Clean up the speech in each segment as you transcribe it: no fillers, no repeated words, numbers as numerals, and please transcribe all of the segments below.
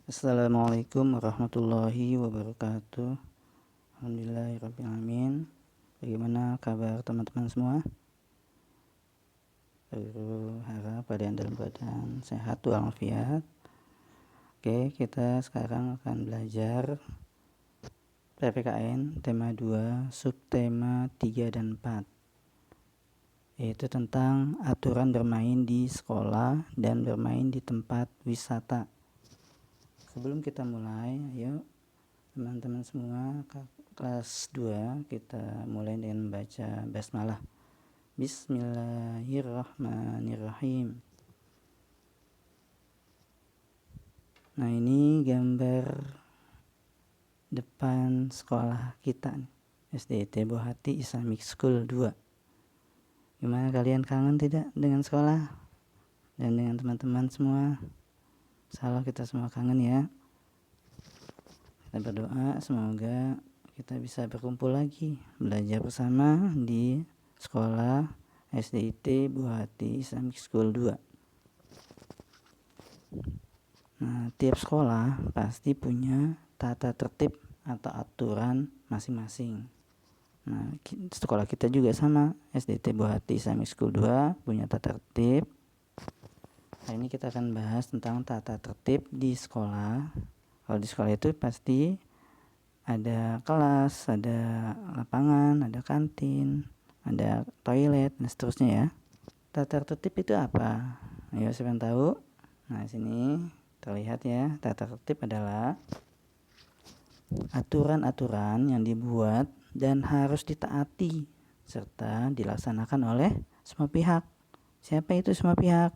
Assalamualaikum warahmatullahi wabarakatuh. Alhamdulillahirrabbilalamin. Bagaimana kabar teman-teman semua? Harap kalian dalam keadaan sehat walafiat. Oke, kita sekarang akan belajar PPKN tema 2 subtema 3 dan 4, yaitu tentang aturan bermain di sekolah dan bermain di tempat wisata. Sebelum kita mulai, ayo teman-teman semua kelas 2 kita mulai dengan membaca basmalah. Bismillahirrahmanirrahim. Nah, ini gambar depan sekolah kita, SDIT Bohati Islamic School 2. Gimana, kalian kangen tidak dengan sekolah dan dengan teman-teman semua? Salah, kita semua kangen ya. Kita berdoa semoga kita bisa berkumpul lagi, belajar bersama di sekolah SDIT Bohati Islamic School 2. Nah, tiap sekolah pasti punya tata tertib atau aturan masing-masing. Nah, sekolah kita juga sama, SDIT Bohati Islamic School 2 punya tata tertib. Hari ini kita akan bahas tentang tata tertib di sekolah. Kalau di sekolah itu pasti ada kelas, ada lapangan, ada kantin, ada toilet, dan seterusnya ya. Tata tertib itu apa? Ayo, siapa yang tahu? Nah, sini terlihat ya, tata tertib adalah aturan-aturan yang dibuat dan harus ditaati serta dilaksanakan oleh semua pihak. Siapa itu semua pihak?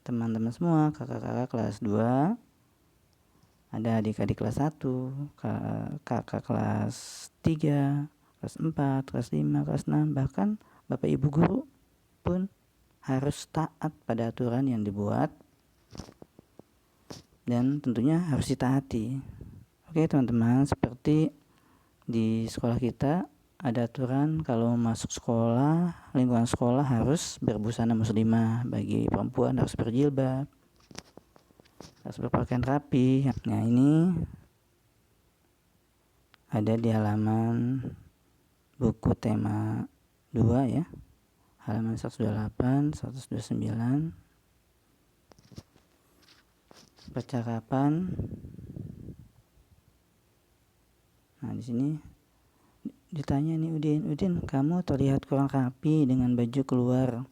Teman-teman semua, kakak-kakak kelas 2, ada adik-adik kelas 1, kakak kelas 3, kelas 4, kelas 5, kelas 6, bahkan bapak ibu guru pun harus taat pada aturan yang dibuat dan tentunya harus ditaati. Oke teman-teman, seperti di sekolah kita ada aturan kalau masuk sekolah, lingkungan sekolah harus berbusana muslimah, bagi perempuan harus berjilbab, harus berpakaian rapi. Nah, ini ada di halaman buku tema 2 ya, halaman 128, 129. Percakapan. Nah, di sini ditanya nih, Udin, kamu terlihat kurang rapi dengan baju keluar.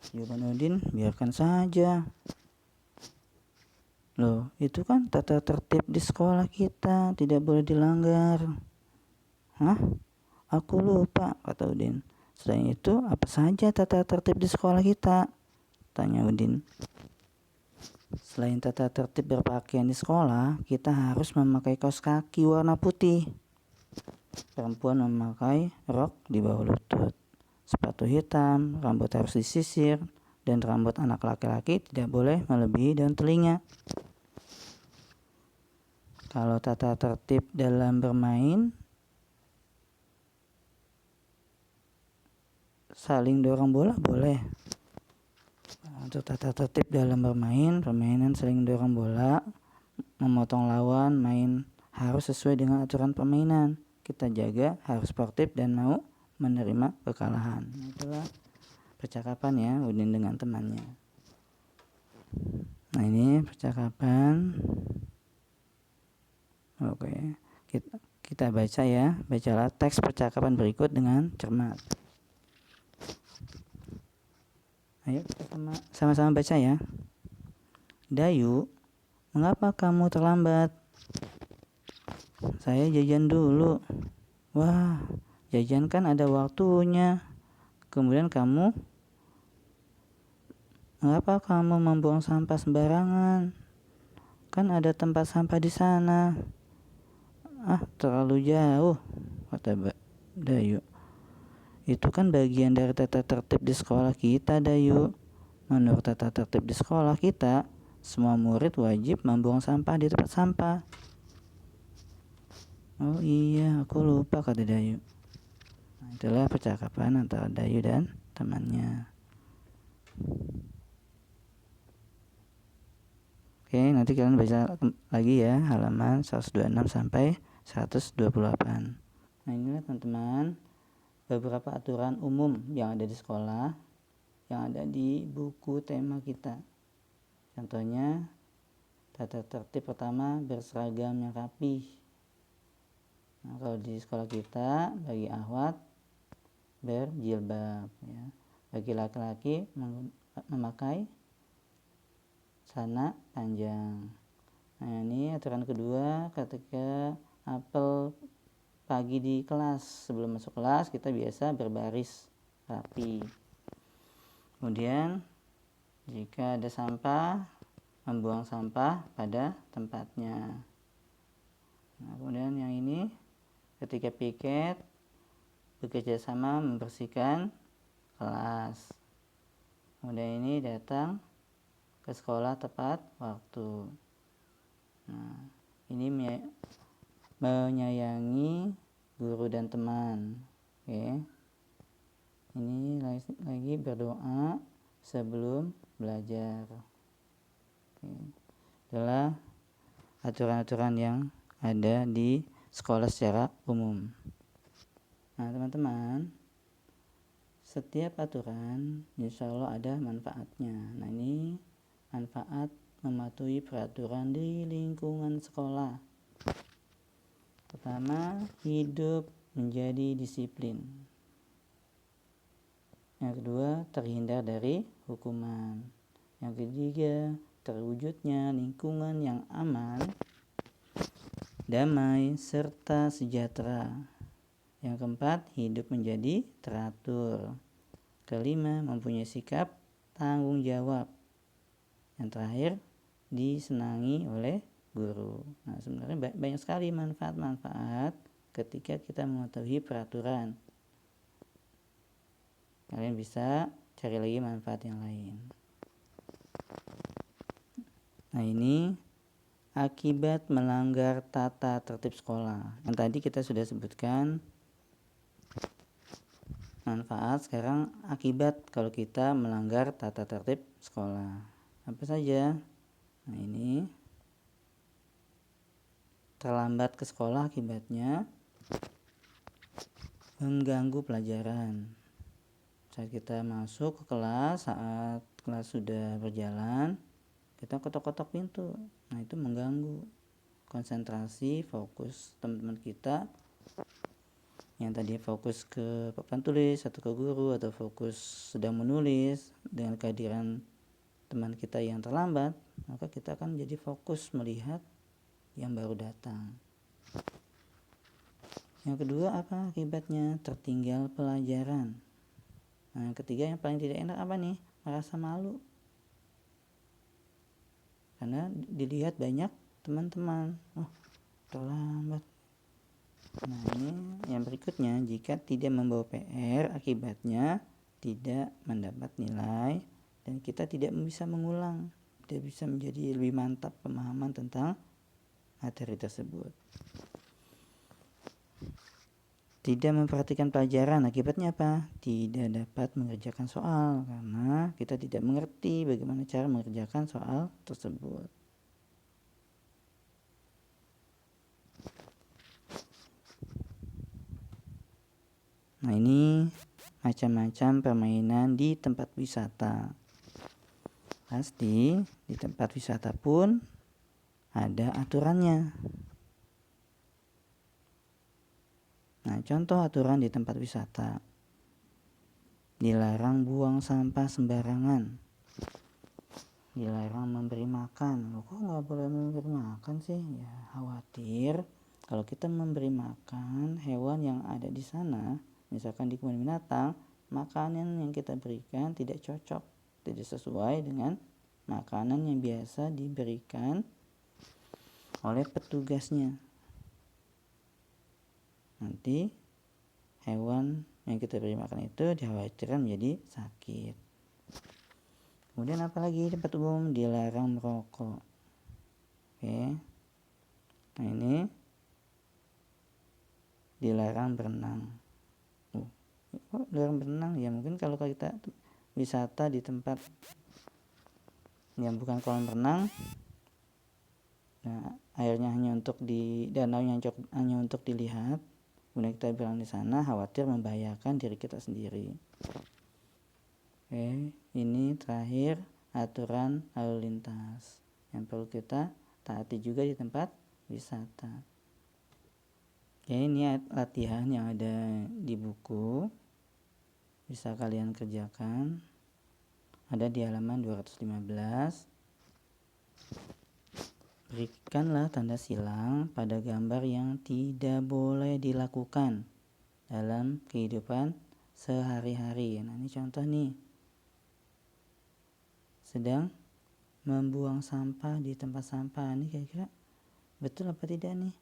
Jawaban Udin, biarkan saja. Loh, itu kan tata tertib di sekolah kita, tidak boleh dilanggar. Hah? Aku lupa, kata Udin. Selain itu, apa saja tata tertib di sekolah kita? Tanya Udin. Selain tata tertib berpakaian di sekolah, kita harus memakai kaos kaki warna putih. Perempuan memakai rok di bawah lutut, sepatu hitam, rambut harus disisir, dan rambut anak laki-laki tidak boleh melebihi daun telinga. Kalau tata tertib dalam bermain, saling dorong bola boleh. Untuk tata tertib dalam bermain, permainan saling dorong bola, memotong lawan, main harus sesuai dengan aturan permainan. Kita jaga harus sportif dan mau menerima kekalahan. Itulah percakapan ya Udin dengan temannya. Nah, ini percakapan. Oke, kita baca ya. Bacalah teks percakapan berikut dengan cermat. Ayo kita sama-sama baca ya. Dayu, mengapa kamu terlambat? Saya jajan dulu. Wah, jajan kan ada waktunya. Kemudian mengapa kamu membuang sampah sembarangan? Kan ada tempat sampah di sana. Ah, terlalu jauh, kata Dayu. Itu kan bagian dari tata tertib di sekolah kita, Dayu. Menurut tata tertib di sekolah kita, semua murid wajib membuang sampah di tempat sampah. Oh iya, aku lupa, kata Dayu. Nah, itulah percakapan antara Dayu dan temannya. Oke, nanti kalian baca lagi ya halaman 126 sampai 128. Nah, inilah teman-teman beberapa aturan umum yang ada di sekolah, yang ada di buku tema kita. Contohnya, tata tertib pertama, berseragam yang rapih. Nah, kalau di sekolah kita bagi akhwat berjilbab ya. Bagi laki-laki memakai celana panjang. Nah, ini aturan kedua, ketika apel pagi di kelas, sebelum masuk kelas kita biasa berbaris rapi. Kemudian jika ada sampah, membuang sampah pada tempatnya. Nah, kemudian yang ini, ketika piket bekerja sama membersihkan kelas. Kemudian ini datang ke sekolah tepat waktu. Nah, ini menyayangi guru dan teman. Oke. Ini lagi berdoa sebelum belajar. Oke. Adalah aturan-aturan yang ada di sekolah secara umum. Nah, teman-teman, setiap aturan insya Allah ada manfaatnya. Nah, ini manfaat mematuhi peraturan di lingkungan sekolah. Pertama, hidup menjadi disiplin. Yang kedua, terhindar dari hukuman. Yang ketiga, terwujudnya lingkungan yang aman, damai, serta sejahtera. Yang keempat, hidup menjadi teratur. Kelima, mempunyai sikap tanggung jawab. Yang terakhir, disenangi oleh guru. Nah, sebenarnya banyak sekali manfaat-manfaat ketika kita mengetahui peraturan. Kalian bisa cari lagi manfaat yang lain. Nah, ini akibat melanggar tata tertib sekolah. Yang tadi kita sudah sebutkan manfaat, sekarang akibat kalau kita melanggar tata tertib sekolah. Apa saja? Nah, ini terlambat ke sekolah akibatnya mengganggu pelajaran. Saat kita masuk ke kelas, saat kelas sudah berjalan, kita ketok-ketok pintu. Nah, itu mengganggu konsentrasi, fokus teman-teman kita yang tadi fokus ke papan tulis atau ke guru, atau fokus sedang menulis. Dengan kehadiran teman kita yang terlambat, maka kita akan jadi fokus melihat yang baru datang. Yang kedua, apa akibatnya? Tertinggal pelajaran. Nah, yang ketiga yang paling tidak enak apa nih? Merasa malu. Karena dilihat banyak teman-teman. Oh, terlambat. Nah, ini yang berikutnya, jika tidak membawa PR, akibatnya tidak mendapat nilai dan kita tidak bisa mengulang, tidak bisa menjadi lebih mantap pemahaman tentang materi tersebut. Tidak memperhatikan pelajaran, akibatnya apa? Tidak dapat mengerjakan soal karena kita tidak mengerti bagaimana cara mengerjakan soal tersebut. Nah, ini macam-macam permainan di tempat wisata. Pasti di tempat wisata pun ada aturannya. Nah, contoh aturan di tempat wisata. Dilarang buang sampah sembarangan. Dilarang memberi makan. Loh, kok nggak boleh memberi makan sih? Ya, khawatir kalau kita memberi makan hewan yang ada di sana, misalkan di kebun binatang, makanan yang kita berikan tidak cocok, tidak sesuai dengan makanan yang biasa diberikan oleh petugasnya. Nanti hewan yang kita beri makan itu dikhawatirkan menjadi sakit. Kemudian apalagi tempat umum, dilarang merokok. Oke. Nah, ini dilarang berenang. Kok dilarang berenang? Ya mungkin kalau kita wisata di tempat yang bukan kolam renang, jika airnya hanya untuk danaunya hanya untuk dilihat, kemudian kita berenang di sana, khawatir membahayakan diri kita sendiri. Oke, ini terakhir aturan lalu lintas yang perlu kita taati juga di tempat wisata. Oke, ini latihan yang ada di buku, bisa kalian kerjakan, ada di halaman 215. Berikanlah tanda silang pada gambar yang tidak boleh dilakukan dalam kehidupan sehari-hari. Nah, ini contoh nih, sedang membuang sampah di tempat sampah. Ini kira-kira betul apa tidak nih?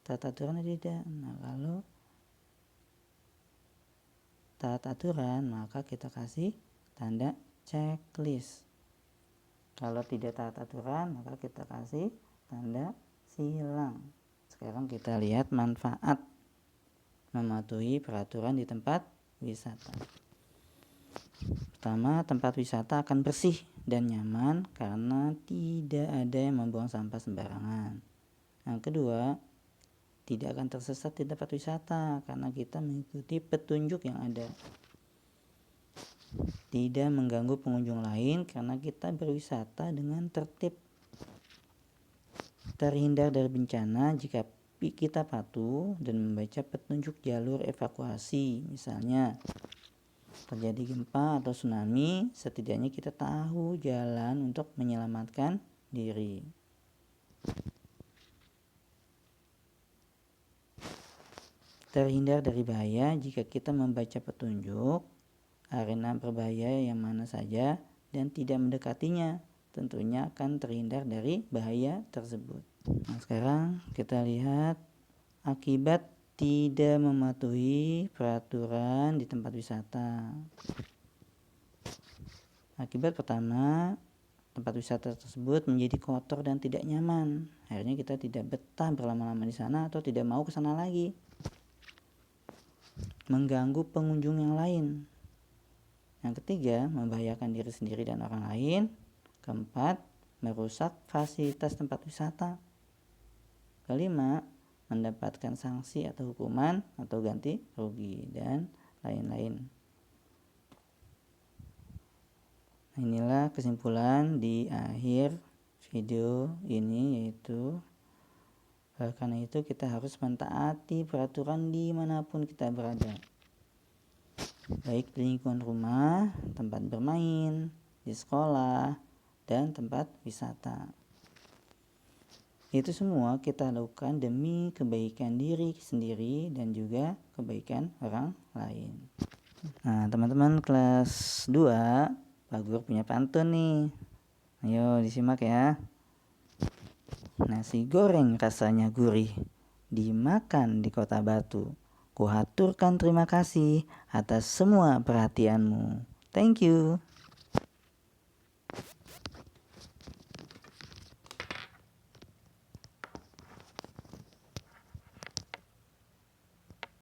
Taat aturan atau tidak? Nah, kalau taat aturan, maka kita kasih tanda checklist. Kalau tidak taat aturan, maka kita kasih tanda silang. Sekarang kita lihat manfaat mematuhi peraturan di tempat wisata. Pertama, tempat wisata akan bersih dan nyaman karena tidak ada yang membuang sampah sembarangan. Yang kedua, tidak akan tersesat di tempat wisata karena kita mengikuti petunjuk yang ada. Tidak mengganggu pengunjung lain karena kita berwisata dengan tertib. Terhindar dari bencana jika kita patuh dan membaca petunjuk jalur evakuasi. Misalnya terjadi gempa atau tsunami, setidaknya kita tahu jalan untuk menyelamatkan diri. Terhindar dari bahaya jika kita membaca petunjuk arena berbahaya yang mana saja dan tidak mendekatinya, tentunya akan terhindar dari bahaya tersebut. Nah, sekarang kita lihat akibat tidak mematuhi peraturan di tempat wisata. Akibat pertama, tempat wisata tersebut menjadi kotor dan tidak nyaman. Akhirnya kita tidak betah berlama-lama di sana atau tidak mau ke sana lagi. Mengganggu pengunjung yang lain. Yang ketiga, membahayakan diri sendiri dan orang lain. Keempat, merusak fasilitas tempat wisata. Kelima, mendapatkan sanksi atau hukuman atau ganti rugi dan lain-lain. Nah, inilah kesimpulan di akhir video ini, yaitu karena itu kita harus mentaati peraturan dimanapun kita berada, baik di lingkungan rumah, tempat bermain, di sekolah, dan tempat wisata. Itu semua kita lakukan demi kebaikan diri sendiri dan juga kebaikan orang lain. Nah, teman-teman kelas 2, Pak Guru punya pantun nih. Ayo disimak ya. Nasi goreng rasanya gurih, dimakan di Kota Batu. Kuhaturkan terima kasih atas semua perhatianmu. Thank you.